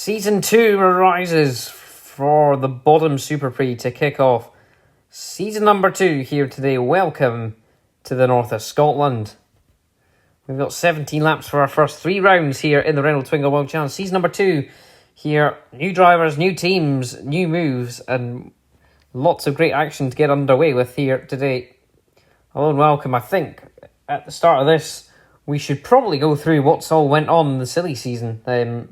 Season 2 arises for the Boddom Superprix to kick off season number 2 here today. Welcome to the north of Scotland. We've got 17 laps for our first 3 rounds here in the Renault Twingo World Challenge. Season number 2 here. New drivers, new teams, new moves, and lots of great action to get underway with here today. Hello and welcome. I think at the start of this, we should probably go through what's all went on in the silly season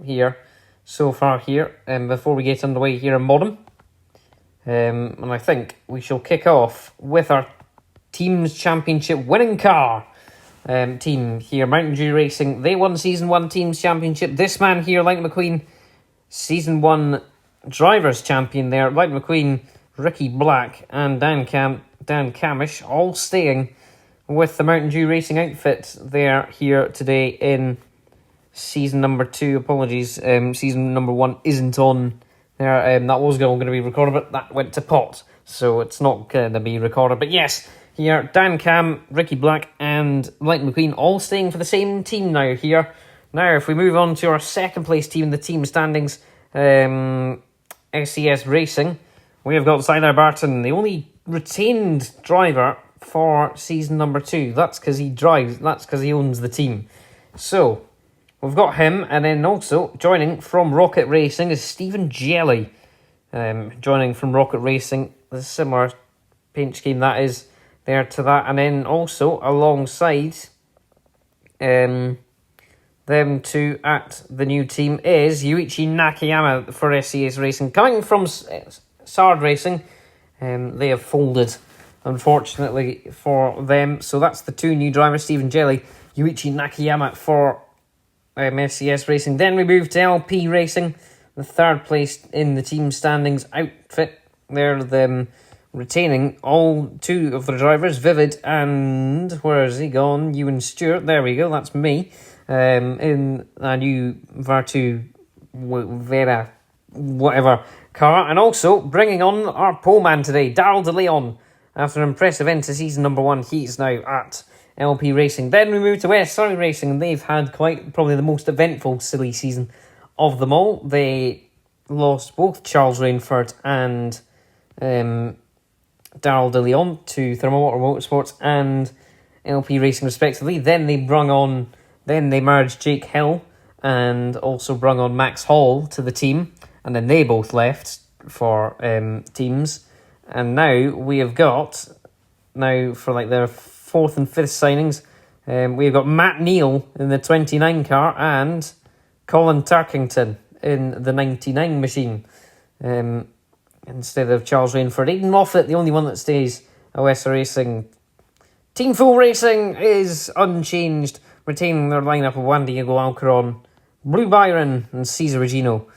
here. So far here, before we get underway here in Boddom. And I think we shall kick off with our Teams Championship winning car team here, Mountain Dew Racing. They won Season 1 Teams Championship. This man here, Lightning McQueen, Season 1 Drivers Champion there. Lightning McQueen, Ricky Black and Dan Camish all staying with the Mountain Dew Racing outfit there here today in Season number 2, apologies, season number 1 isn't on there. That was going to be recorded, but that went to pot, so it's not going to be recorded. But yes, here, Dan Cam, Ricky Black, and Lightning McQueen all staying for the same team now here. Now, if we move on to our second place team in the team standings, SCS Racing, we have got Zyler Barton, the only retained driver for season number 2. That's because he drives, that's because he owns the team. So we've got him, and then also joining from Rocket Racing is Stephen Jelly. Joining from Rocket Racing, a similar paint scheme that is there to that. And then also alongside them two at the new team is Yuichi Nakayama for SCS Racing. Coming from Sard Racing, they have folded, unfortunately for them. So that's the 2 new drivers, Stephen Jelly, Yuichi Nakayama for SCS Racing. Then we move to LP Racing, the 3rd place in the team standings outfit. They're them retaining all 2 of the drivers, Vivid and where has he gone? Ewan Stewart. There we go, that's me. In a new Vertu Vera whatever car, and also bringing on our pole man today, Daryl De Leon. After an impressive end to season number 1, he's now at LP Racing. Then we move to West Surrey Racing, and they've had probably the most eventful silly season of them all. They lost both Charles Rainford and Daryl De Leon to Thermowater Motorsports and LP Racing respectively. Then they merged Jake Hill and also brung on Max Hall to the team, and then they both left for teams. And now we have got, for like their 4th and 5th signings, we've got Matt Neal in the 29 car and Colin Turkington in the 99 machine, instead of Charles Rainford. Aidan Moffat, the only one that stays at West Racing. Team Full Racing is unchanged, retaining their lineup of Juan Diego Alcaron, Blue Byron and Cesar Regino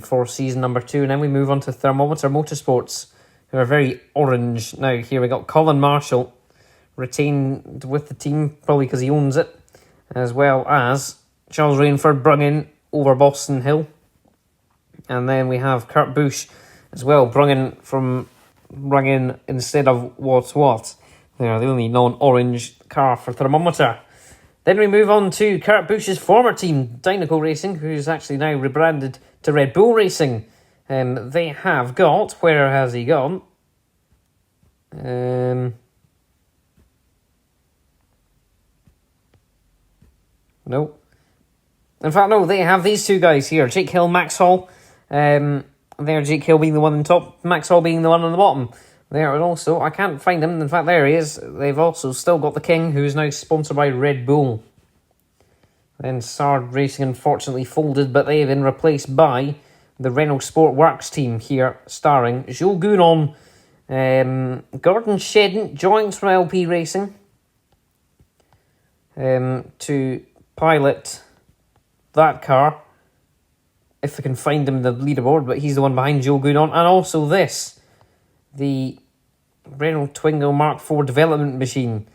for season number 2. And then we move on to Thermometer Motorsports, who are very orange now. Here we got Colin Marshall retained with the team, probably because he owns it, as well as Charles Rainford brung in over Boston Hill. And then we have Kurt Busch as well, brung in instead of What's What. They're the only non-orange car for Thermometer. Then we move on to Kurt Busch's former team, Dynaco Racing, who's actually now rebranded to Red Bull Racing. They have got, where has he gone? No. In fact, no, they have these 2 guys here, Jake Hill, Max Hall. There, Jake Hill being the one on top, Max Hall being the one on the bottom. There, and also, I can't find him. In fact, there he is. They've also still got the King, who is now sponsored by Red Bull. Then Sard Racing unfortunately folded, but they have been replaced by the Renault Sport Works team here, starring Jules Gounon. Gordon Shedden joins from LP Racing to pilot that car, if I can find him in the leaderboard, but he's the one behind Jules Gounon. And also this, the Renault Twingo Mark IV development machine,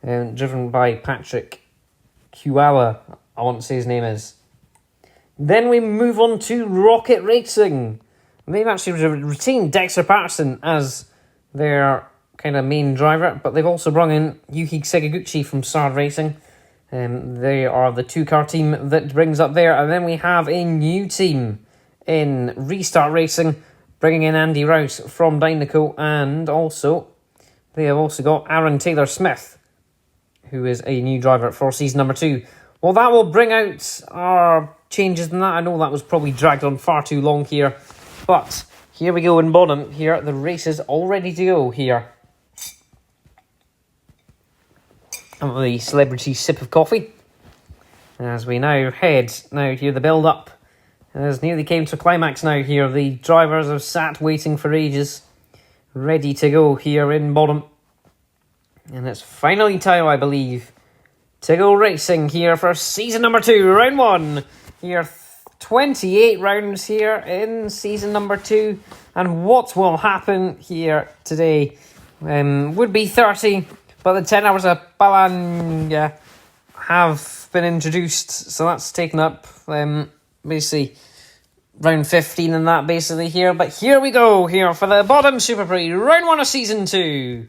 driven by Patrick Kuala, I want to say his name is. Then we move on to Rocket Racing. They've actually retained Dexter Patterson as their kind of main driver, but they've also brought in Yuki Segaguchi from Sard Racing. They are the 2-car team that brings up there. And then we have a new team in Restart Racing, bringing in Andy Rouse from Dynaco, and also they have also got Aaron Taylor-Smith, who is a new driver for season number 2. Well, that will bring out our changes in that. I know that was probably dragged on far too long here, but here we go in Boddom. Here, the race is all ready to go here. And the celebrity sip of coffee, as we now head here the build up. As nearly came to climax now here, the drivers have sat waiting for ages, ready to go here in Boddom. And it's finally time, I believe, to go racing here for season number 2, round 1. Here, 28 rounds here in season number 2. And what will happen here today would be 30, but the 10 hours of Balanga have been introduced. So that's taken up basically round 15 and that basically here. But here we go here for the Boddom Superprix, round 1 of season 2.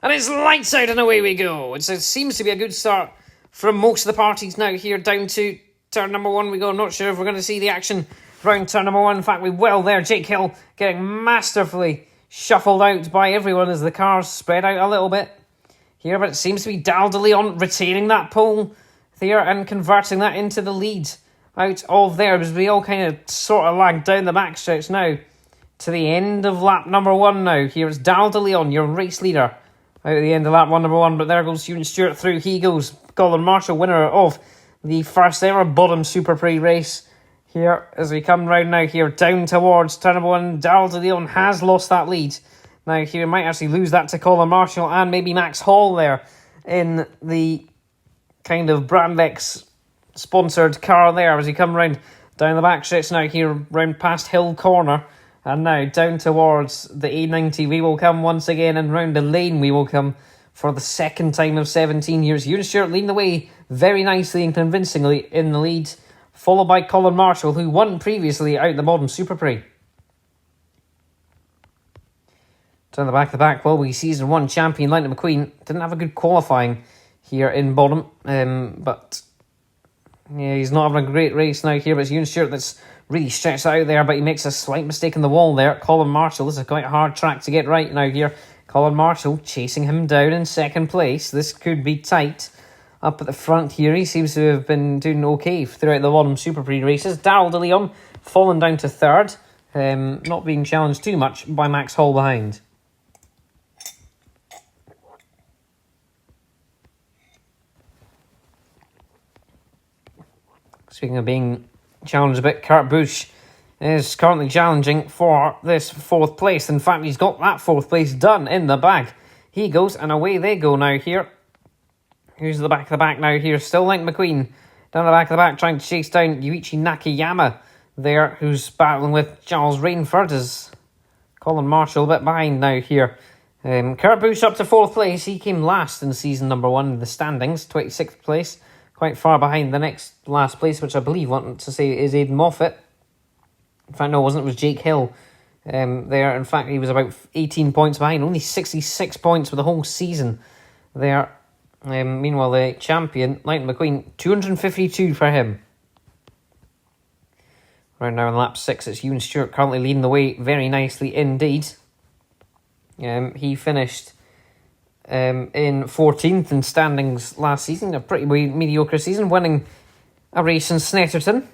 And it's lights out and away we go. It seems to be a good start from most of the parties now here down to turn number 1 we go. I'm not sure if we're going to see the action round turn number 1. In fact, we will there. Jake Hill getting masterfully shuffled out by everyone as the cars spread out a little bit here. But it seems to be Dal de Leon retaining that pole there and converting that into the lead out of there, as we all kind of sort of lag down the backstretch now to the end of lap number 1 now. Here it's Dal de Leon, your race leader, out at the end of lap number 1, but there goes Ewan Stewart through. He goes. Colin Marshall, winner of the first ever Boddom Superprix race. Here, as we come round now here, down towards turn number 1, Dal de Leon has lost that lead. Now here, might actually lose that to Colin Marshall and maybe Max Hall there in the kind of Brandex sponsored car there as we come round down the back stretch now here, round past Hill Corner. And now down towards the A90 we will come once again, and round the lane we will come for the second time of 17 years. Ewan Stewart leading the way very nicely and convincingly in the lead, followed by Colin Marshall, who won previously out the Boddom Superprix. Down the back of the pack, well, we season 1 champion Lightning McQueen didn't have a good qualifying here in Boddom, but yeah, he's not having a great race now here. But it's Ewan Stewart that's really stretched out there, but he makes a slight mistake in the wall there. Colin Marshall, this is quite a hard track to get right now here. Colin Marshall chasing him down in second place. This could be tight up at the front here. He seems to have been doing okay throughout the Boddom Superprix races. Darryl de Leon fallen down to third, not being challenged too much by Max Hall behind. Speaking of being challenged a bit, Kurt Busch is currently challenging for this 4th place. In fact, he's got that 4th place done in the bag. He goes, and away they go now here. Who's the back of the back now here? Still Link McQueen down the back of the back, trying to chase down Yuichi Nakayama there, who's battling with Charles Rainford, as Colin Marshall a bit behind now here. Kurt Busch up to 4th place. He came last in season number 1 in the standings, 26th place. Quite far behind the next last place, which I believe wanted to say is Aidan Moffat. In fact, no, it wasn't. It was Jake Hill there. In fact, he was about 18 points behind. Only 66 points for the whole season there. Meanwhile, the champion, Lightning McQueen, 252 for him. Right now in lap 6, it's Ewan Stewart currently leading the way very nicely indeed. He finished in 14th in standings last season. A pretty mediocre season, winning a race in Snetterton.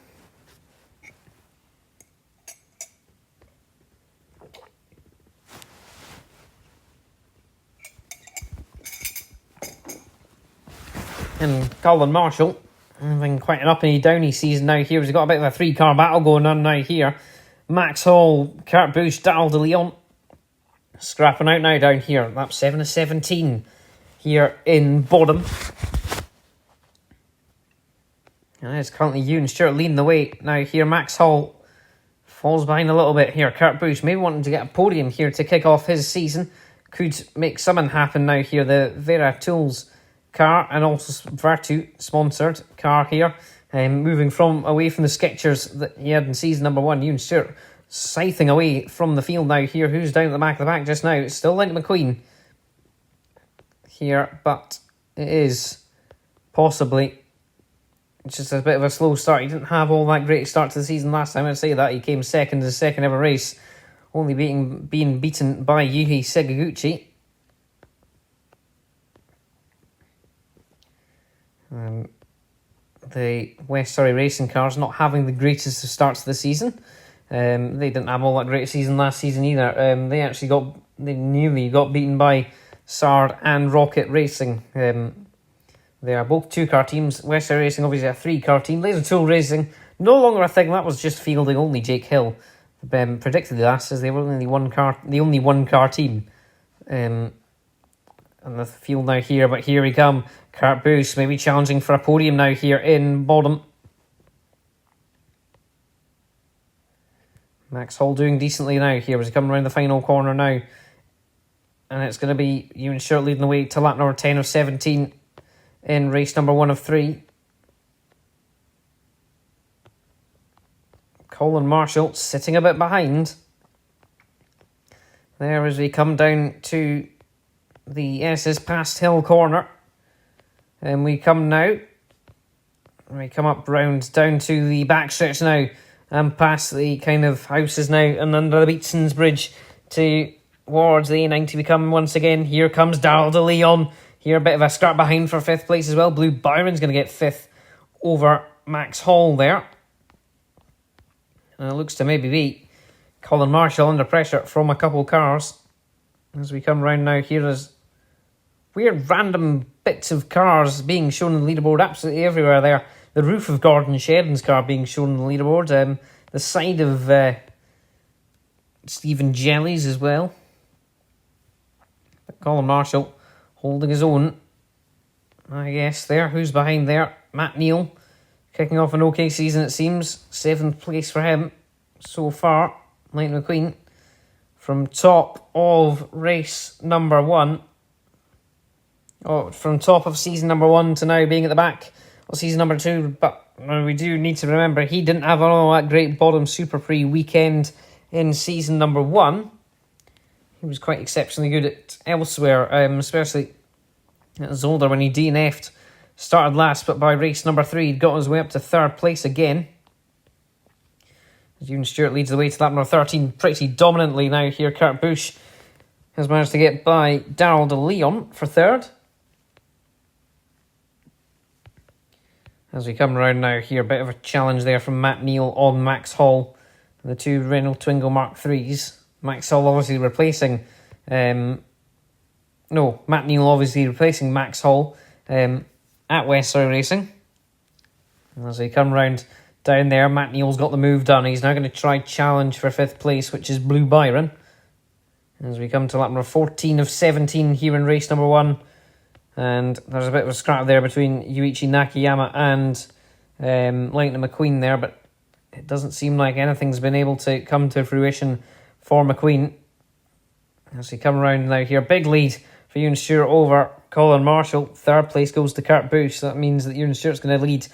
And Colin Marshall having quite an uppy downy season now here. He's got a bit of a 3-car battle going on now here. Max Hall, Kurt Busch, Darryl de Leon scrapping out now down here. Lap 7 of 17 here in Boddom. And it's currently Ewan Stewart leading the way now here. Max Hall falls behind a little bit here. Kurt Busch maybe wanting to get a podium here to kick off his season. Could make something happen now here. The Vera Tools car and also Vertu sponsored car here, moving away from the Skechers that he had in season number 1. Ewan Stewart scything away from the field now here. Who's down at the back of the pack just now? It's still Lightning McQueen here, but it is possibly It's just a bit of a slow start. He didn't have all that great start to the season last time. I'd say that. He came second in his second ever race, only being beaten by Yuhi Segaguchi. The West Surrey racing cars not having the greatest of starts to the season. They didn't have all that great a season last season either. They nearly got beaten by Sard and Rocket Racing. They are both 2-car teams. West Surrey Racing obviously a 3-car team. Laser Tool Racing, no longer a thing. That was just fielding only. Jake Hill predicted that as they were only the only 1-car team. And the field now here, but here we come. Kurt Busch maybe challenging for a podium now here in Boddom. Max Hall doing decently now here as he comes around the final corner now. And it's going to be Ewan Stewart leading the way to lap number 10 of 17 in race number 1 of 3. Colin Marshall sitting a bit behind. There as we come down to the S's past hill corner. And we come up round down to the backstretch now and past the kind of houses now and under the Beatsons Bridge towards the A90 we come once again. Here comes Darrell de Leon. Here a bit of a scrap behind for 5th place as well. Blue Byron's going to get 5th over Max Hall there. And it looks to maybe be Colin Marshall under pressure from a couple of cars. As we come round now, here is weird random bits of cars being shown on the leaderboard absolutely everywhere there. The roof of Gordon Sheridan's car being shown on the leaderboard. The side of Stephen Jelly's as well. But Colin Marshall holding his own, I guess, there. Who's behind there? Matt Neal, kicking off an okay season, it seems. 7th place for him so far. Lightning McQueen from top of race number 1. From top of season number 1 to now being at the back of season number 2. But we do need to remember he didn't have all that great Boddom Superprix weekend in season number 1. He was quite exceptionally good at elsewhere, especially at Zolder when he DNF'd. Started last, but by race number 3, he'd got his way up to 3rd place again. As Ewan Stewart leads the way to lap number 13 pretty dominantly now here. Kurt Busch has managed to get by Darrell de Leon for 3rd. As we come around now here, a bit of a challenge there from Matt Neal on Max Hall. The 2 Renault Twingo Mark 3s. Max Hall obviously replacing... Matt Neal obviously replacing Max Hall at West Surrey Racing. As we come round down there, Matt Neal's got the move done. He's now going to try challenge for 5th place, which is Blue Byron. As we come to lap number 14 of 17 here in race number 1. And there's a bit of a scrap there between Yuichi Nakayama and Lightning McQueen there, but it doesn't seem like anything's been able to come to fruition for McQueen. As we come around now here, big lead for Ewan Stewart over Colin Marshall. 3rd place goes to Kurt Busch. So that means that Ewan Stewart's going to lead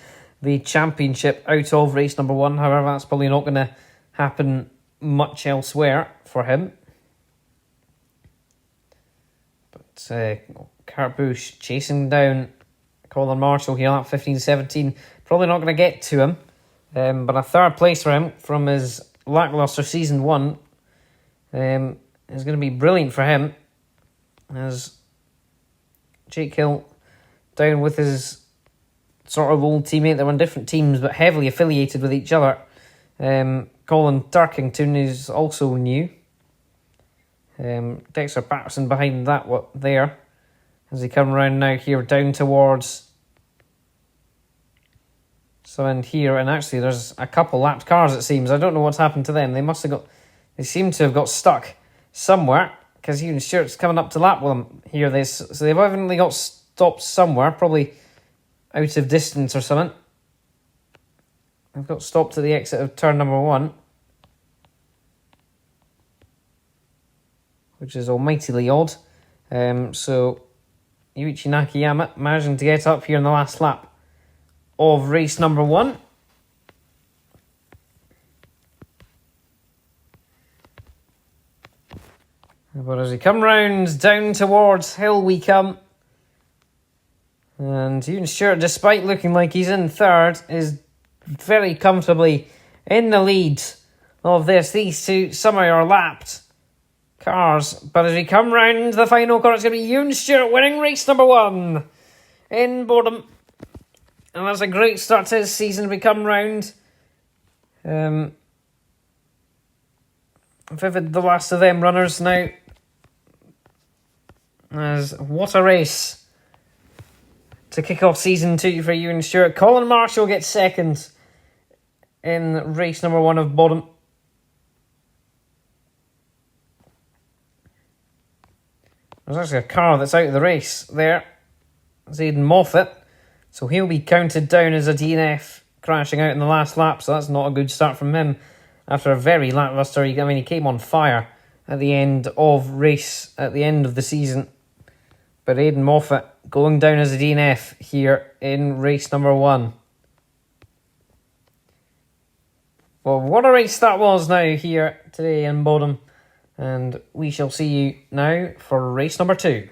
the championship out of race number 1. However, that's probably not going to happen much elsewhere for him. But Kurt Busch chasing down Colin Marshall here at 15-17. Probably not going to get to him. But a 3rd place for him from his lacklustre season 1 is going to be brilliant for him. As Jake Hill down with his sort of old teammate. They were on different teams but heavily affiliated with each other. Colin Turkington is also new. Dexter Patterson behind that there. As they come around now here down towards so end here, and actually there's a couple lapped cars it seems. I don't know what's happened to them. They seem to have got stuck somewhere because Ewan Stewart's coming up to lap with them here. So they've evidently got stopped somewhere, probably out of distance or something. They've got stopped at the exit of turn number 1, which is almightily odd. So Yuichi Nakayama managing to get up here in the last lap of race number 1. But as we come round down towards Hill we come. And And Ewan Stewart, despite looking like he's in third, is very comfortably in the lead of this. These two somehow are lapped cars. But as we come round the final corner, it's going to be Ewan Stewart winning race number 1 in Boddom. And that's a great start to his season. We come round. Vivid, the last of them runners now. As what a race to kick off season 2 for Ewan Stewart. Colin Marshall gets second in race number 1 of Boddom. There's actually a car that's out of the race there. It's Aidan Moffat. So he'll be counted down as a DNF, crashing out in the last lap. So that's not a good start from him after a very lacklustre. He came on fire at the end of the season. But Aidan Moffat going down as a DNF here in race number 1. Well, what a race that was now here today in Boddom. And we shall see you now for race number 2.